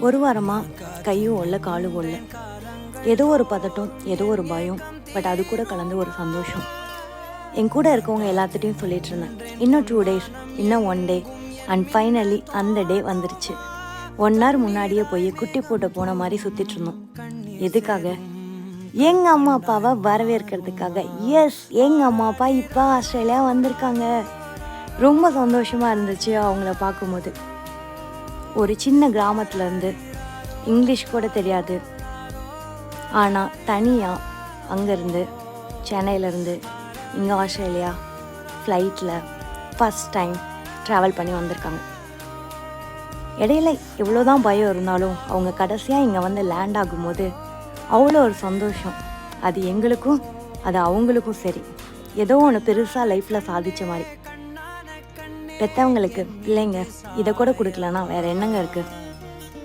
ஒரு வாரமாக கையும் ஒல்ல காலும் ஒல்ல, ஏதோ ஒரு பதட்டம், ஏதோ ஒரு பயம், பட் அது கூட கலந்து ஒரு சந்தோஷம். என் கூட இருக்கவங்க எல்லாத்துட்டையும் சொல்லிட்டு இருந்தேன், இன்னும் 2 days, இன்னும் 1 day, அண்ட் ஃபைனலி அந்த டே வந்துருச்சு. 1 hour முன்னாடியே போய் குட்டி போட்ட போன மாதிரி சுற்றிட்டு இருந்தோம். எதுக்காக? எங்கள் அம்மா அப்பாவை வரவேற்கிறதுக்காக. எஸ், எங்கள் அம்மா அப்பா இப்போ ஆஸ்திரேலியா வந்திருக்காங்க. ரொம்ப சந்தோஷமாக இருந்துச்சு அவங்கள பார்க்கும்போது. ஒரு சின்ன கிராமத்துலேருந்து இங்கிலீஷ் கூட தெரியாது, ஆனால் தனியாக அங்கேருந்து சென்னையிலேருந்து இங்கே ஆஸ்திரேலியா ஃப்ளைட்டில் ஃபஸ்ட் டைம் ட்ராவல் பண்ணி வந்திருக்காங்க. இடையில எவ்வளோதான் பயம் இருந்தாலும் அவங்க கடைசியாக இங்கே வந்து லேண்ட் ஆகும்போது அவ்வளோ ஒரு சந்தோஷம். அது எங்களுக்கும் அது அவங்களுக்கும் சரி, ஏதோ ஒன்று பெருசாக லைஃப்பில் சாதித்த மாதிரி. பெற்றவங்களுக்கு பிள்ளைங்க இதை கூட கொடுக்கலன்னா வேறு என்னங்க இருக்குது?